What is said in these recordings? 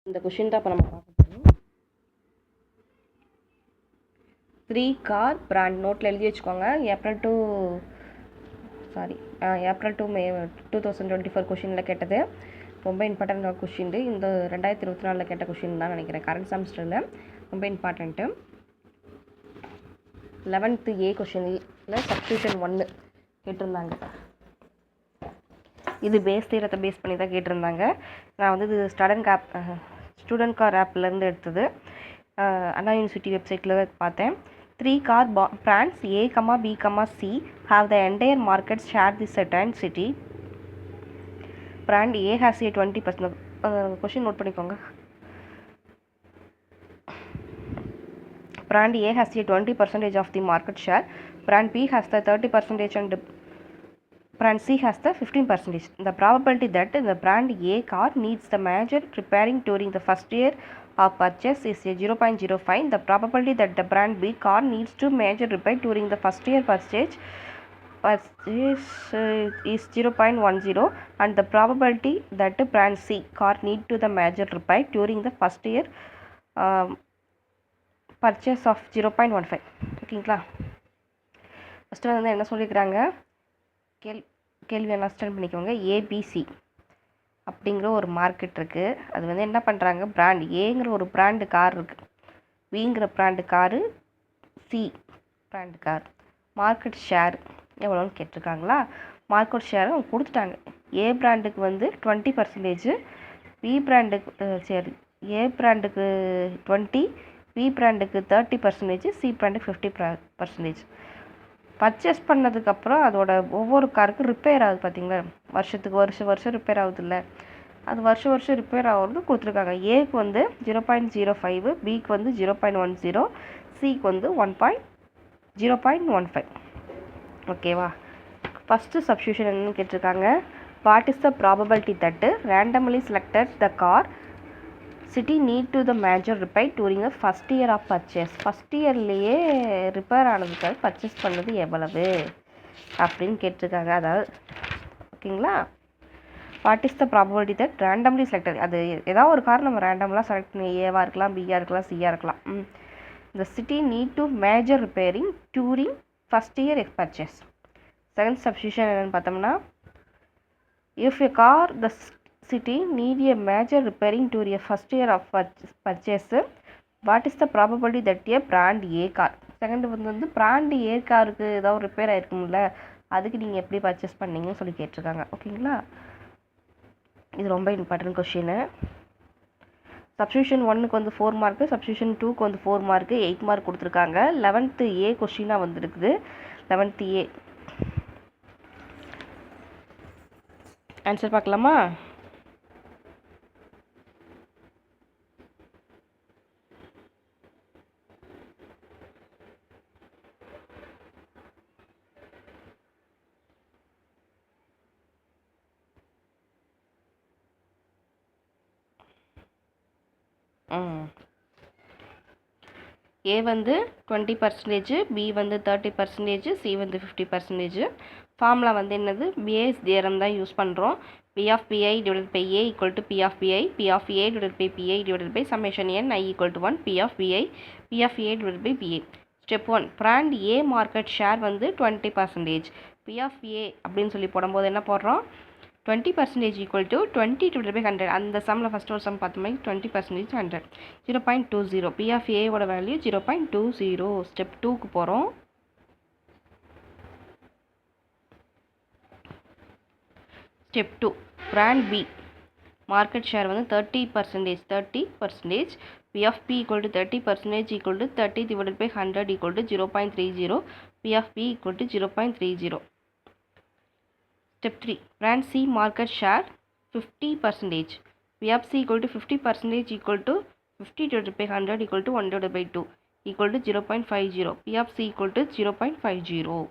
இந்த கொஷின் தான் இப்போ நம்ம பார்க்க போகிறோம். 3 கார் பிராண்ட் நோட்டில் எழுதி வச்சுக்கோங்க. ஏப்ரல் டு மே 2024 கொஷினில் கேட்டது. ரொம்ப இம்பார்ட்டன்ட் கொஷின். இந்த 2024 கேட்ட கொஷின் தான் நினைக்கிறேன். கரண்ட் செமஸ்டரில் ரொம்ப இம்பார்ட்டண்ட்டு. 11th A கொஷினில் சப்ஸ்டியூஷன் 1 கேட்டிருந்தாங்க. இது பேஸ் தீரத்தை பேஸ் பண்ணி தான் கேட்டிருந்தாங்க. நான் வந்து இது ஸ்டூடெண்ட் கார் ஆப்லேருந்து எடுத்தது. அண்ணா யூனிவர்சிட்டி வெப்சைட்டில் பார்த்தேன். 3 car brands A, B, C have the entire market share the certain city. Brand A has a 20%. கொஷின் நோட் பண்ணிக்கோங்க. Brand A has a 20% of the market share. Brand B has the 30% and brand C has the 15%. The probability that the brand A car needs the major repairing during the first year of purchase is 0.05. The probability that the brand B car needs to major repair during the first year purchase is 0.10, and the probability that the brand C car need to the major repair during the first year purchase of 0.15. ஓகேங்களா? First வந்து என்ன சொல்லிக்கிறாங்க, கேள்வி understand பண்ணிக்கோங்க. ABC அப்படிங்கிற ஒரு market இருக்குது. அது வந்து என்ன பண்ணுறாங்க, பிராண்ட் ஏங்கிற ஒரு பிராண்டு கார் இருக்குது, பிங்கிற brand car, C brand car. Market share எவ்வளோன்னு கேட்டிருக்காங்களா? மார்க்கெட் ஷேர் அவங்க கொடுத்துட்டாங்க. ஏ பிராண்டுக்கு வந்து 20%, பி பிராண்டுக்கு ஏ பிராண்டுக்கு 20, பி பிராண்டுக்கு 30%, சி பிராண்டுக்கு 50%. பர்ச்சேஸ் பண்ணதுக்கப்புறம் அதோட ஒவ்வொரு காருக்கும் ரிப்பேர் ஆகுது பார்த்தீங்களா, வருஷத்துக்கு வருஷம் ரிப்பேர் ஆகுது இல்லை, அது வருஷம் ரிப்பேர் ஆகுறது கொடுத்துருக்காங்க. ஏக்கு வந்து 0.05, பிக்கு வந்து 0.10, சிக்கு வந்து 0.15. ஓகேவா? ஃபஸ்ட்டு சப்ஸ்டியூஷன் என்னன்னு கேட்டிருக்காங்க. What is the probability that randomly selected the car city need to the major repair during the first year of purchase. First இயர்லேயே ரிப்பேர் ஆனதுக்காக பர்ச்சேஸ் பண்ணது எவ்வளவு அப்படின்னு கேட்டிருக்காங்க. அதாவது ஓகேங்களா, what is the probability that randomly selected, அது ஏதாவது ஒரு கார் நம்ம ரேண்டம்லாம் செலக்ட் பண்ணி, ஏவாக இருக்கலாம், பியாக இருக்கலாம், சியாக இருக்கலாம். The city need to major repairing during first year purchase. Second substitution என்னென்னு பார்த்தோம்னா, if a car the city need a major repairing during a first year of purchase, what is the probability that a brand A car. Second வந்து brand ஏ காருக்கு ஏதாவது repair ஆகிருக்கும்ல, அதுக்கு நீங்கள் எப்படி purchase பண்ணீங்கன்னு சொல்லி கேட்டிருக்காங்க. ஓகேங்களா? இது ரொம்ப இம்பார்ட்டன்ட் கொஷின். சப்ஸ்டியூஷன் 1க்கு வந்து 4 மார்க்கு, சப்ஸ்டியூஷன் 2க்கு வந்து 4 மார்க்கு, 8 மார்க் கொடுத்துருக்காங்க. 11th A கொஷினாக வந்துருக்குது. 11th A ஆன்சர் பார்க்கலாமா? ஏ வந்து 20%, பி வந்து 30%, சி வந்து 50%. ஃபார்முலா வந்து என்னது, பிஏஸ் தியரம் தான் யூஸ் பண்ணுறோம். P of BI divided by A equal to P of BI, P of A divided by BI divided by summation N I equal to 1, P of BI, P of A divided by BI. Step 1, brand A market share வந்து 20%. B of ஏ அப்படின்னு சொல்லி போடும்போது என்ன போடுறோம், 20% equal to 20 divided by 100. அந்த சம்மில் first ஒரு some பார்த்த மாதிரி 20% 100, 0.20. பி ஆஃப் ஏவோட வேல்யூ 0.20. ஸ்டெப் 2க்கு போகிறோம். Step 2, brand B market share வந்து 30%. P of B equal to 30% equal to 30 divided by 100 equal to 0.30. P of B equal to 0.30. Step 3, brand C market share 50%. P of C equal to 50% equal to 50 divided by 100 equal to 1 divided by 2 equal to 0.50. P of C equal to 0.50.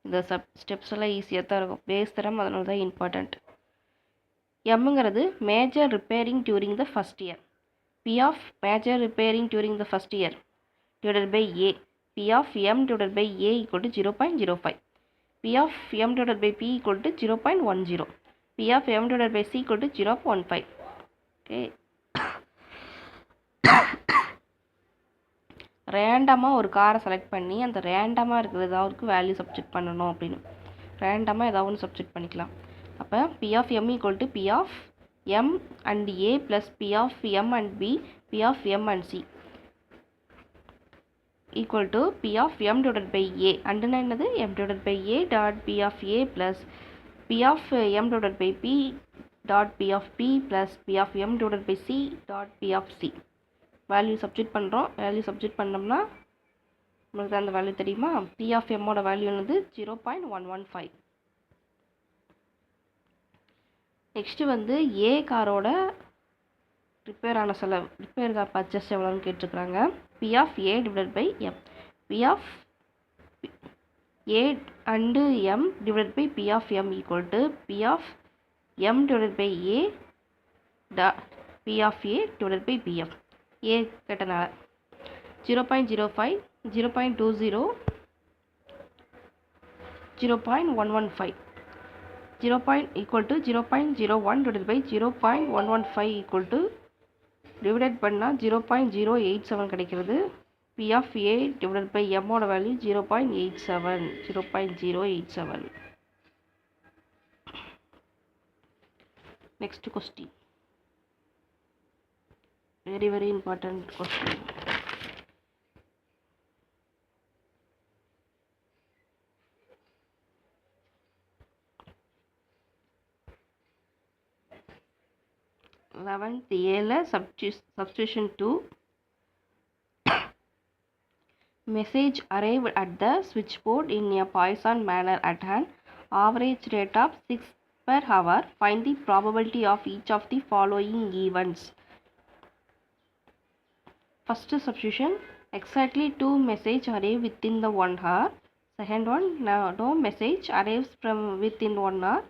இந்த steps எல்லாம் ஈஸியாக தான் இருக்கும். Base தரம் அதனால தான் important. எம்ங்கிறது major repairing during the first year. P of major repairing during the first year divided by A. P of M divided by A equal to 0.05. P of M divided by P equal to 0.10. P of M divided by C equal to 0.15. Okay, ரேண்டமாக ஒரு காரை select பண்ணி அந்த ரேண்டமாக இருக்கிற ஏதாவது value subject பண்ணணும் அப்படின்னு ரேண்டமாக ஏதாவது ஒன்று சப்ஜெக்ட் பண்ணிக்கலாம். அப்போ P of M equal to P of M and A plus P of M and B, P of M and C equal to P of M divided by A. அண்டுனா என்னது? M divided by A dot P of A plus P of M divided by P dot P of P plus P of M divided by C dot P of C. Value subject பண்ணுறோம். Value subject பண்ணோம்னா உங்களுக்கு அந்த value தெரியுமா? P of M ஓட value என்னது? 0.115. Next வந்து A காரோட repair ஆன செலவு, ரிப்பேர் கார் பர்ச்சேஸ் எவ்வளோன்னு கேட்டிருக்கிறாங்க. P of A divided by M. P of A and M divided by P of M equal to P of M divided by A P of A divided by P of A கேட்டனால 0.05, 0.20, 0.115. 0 equal to 0.01 divided by 0.115 equal to divide பண்ணால் 0.087 கிடைக்கிறது. P of A divided by M ஓட value 0.87, 0.087. Next question. Very very important question. Substitution 2. Message arrived at the switchboard in a Poisson manner at an average rate of 6 per hour. Find the probability of each of the following events. First substitution, exactly 2 messages arrive within the 1 hour. Second one, no message arrives from within 1 hour.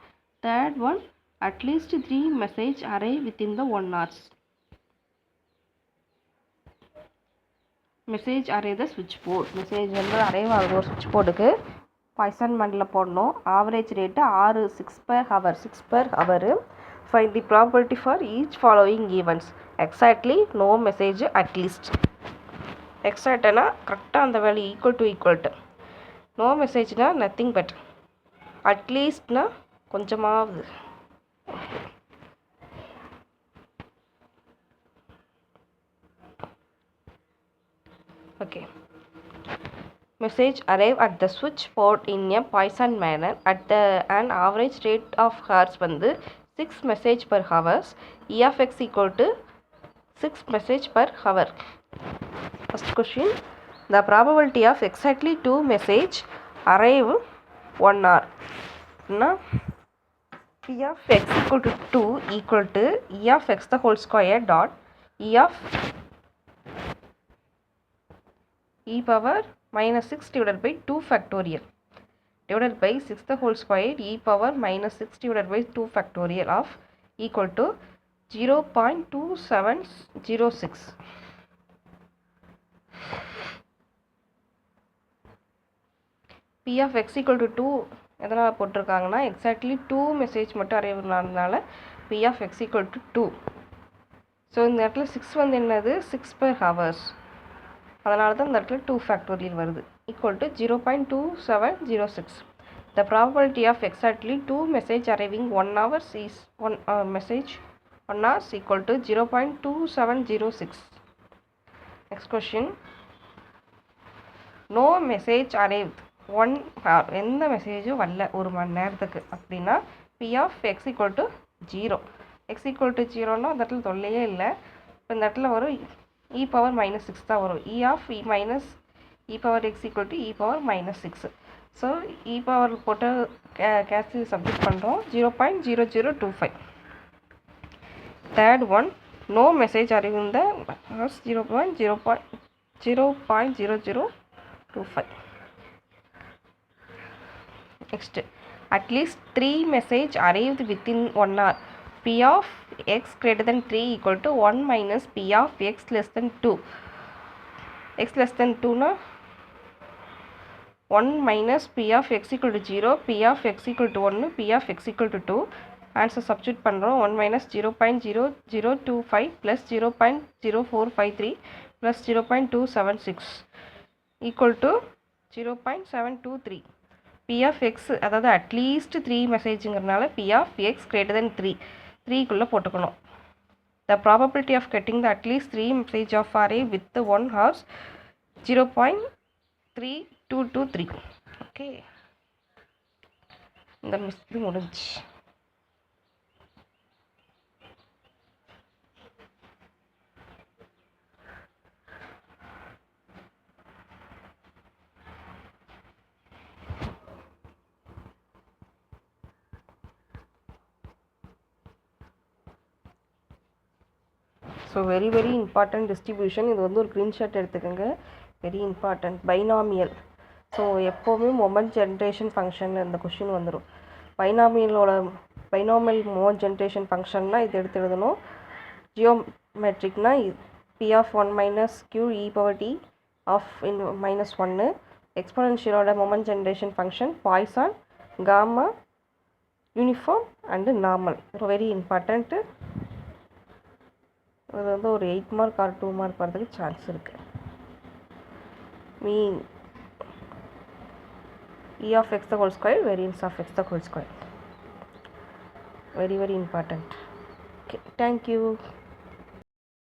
Third one, at least 3 messages arrive within the 1 hour. Message are the switchboard. Message வந்து arrive ஆகுது ஒரு ஸ்விட்ச் போர்டுக்கு. Poison மண்டில் போடணும். Average rate 6 per hour. Find the probability for each following events. Exactly, no message, at least. எக்ஸாக்ட்னா கரெக்டாக அந்த value equal to. No மெசேஜ்னா nothing but. அட்லீஸ்ட்னா கொஞ்சமாவது. Okay. Message arrive at the switchboard in a Poisson manner at an average rate of hours வந்து 6 message per hours. E of x equal to 6 message per hour. First question, the probability of exactly 2 message arrive 1 hour. P of x equal to 2 equal to E of x the whole square dot E of e power minus 6 divided by 2 factorial divided by 6 the whole square e power minus 6 divided by 2 factorial of equal to 0.2706. P of x equal to 2 எதனால் போட்டிருக்காங்கன்னா exactly 2 message மட்டும் அரைவதுனால P of x equal to 2. So இந்த இடத்துல 6 வந்து என்னது 6 per hours. அதனால தான் இந்த இடத்துல 2 factorial வருது. Equal to 0.2706. The probability of exactly 2 message arriving 1 hour is 1 message 1 hours equal to 0.2706. Next question. No message arrived 1 hour. எந்த மெசேஜும் வரல ஒரு மணி நேரத்துக்கு அப்படின்னா P of x equal to 0. x equal to 0னா அந்த இடத்துல தொல்லையே இல்லை. இப்போ இந்த இடத்துல ஒரு e power minus 6 தான் வரும். E of e minus e power x equal to e power minus 6. So e power போட்டு கேன்சல் சப்ஜெக்ட் பண்ணுறோம். 0.0025. Third one, no message arriving the 0.0025. Next, at least 3 message arrived within 1 hour. P of x greater than 3 equal to 1 minus P of x less than 2. X less than 2 na 1 minus P of x equal to 0, P of x equal to 1, P of x equal to 2. Answer substitute பண்ணுறோம். 1 minus 0.0025 plus 0.0453 plus 0.276 equal to 0.723. P of x அதாவது at least 3 மெசேஜுங்கிறதுனால P of x greater than 3 3க்குள்ளே போட்டுக்கணும். The probability of getting the at least 3 message of array with the 1 hours 0.3223. Okay, இந்த மிஸ்து முடிஞ்சு. So very important distribution. இது வந்து ஒரு screenshot எடுத்துக்கோங்க. Very important. Binomial. So எப்போவுமே moment generation function இந்த question வந்துடும். பைனாமியல் மொமெண்ட் ஜென்ரேஷன் ஃபங்க்ஷன்னா இது எடுத்து எழுதணும். ஜியோமெட்ரிக்னா P of 1 minus Q e power t of minus 1. எக்ஸ்பொனென்ஷியலோட moment generation function Poisson, gamma, uniform and normal. Very important. அது வந்து ஒரு 8 மார்க் ஆர் 2 மார்க் வரதுக்கு சான்ஸ் இருக்குது. Mean E of x the whole square, variance of x the whole square. Very important. Okay, thank you.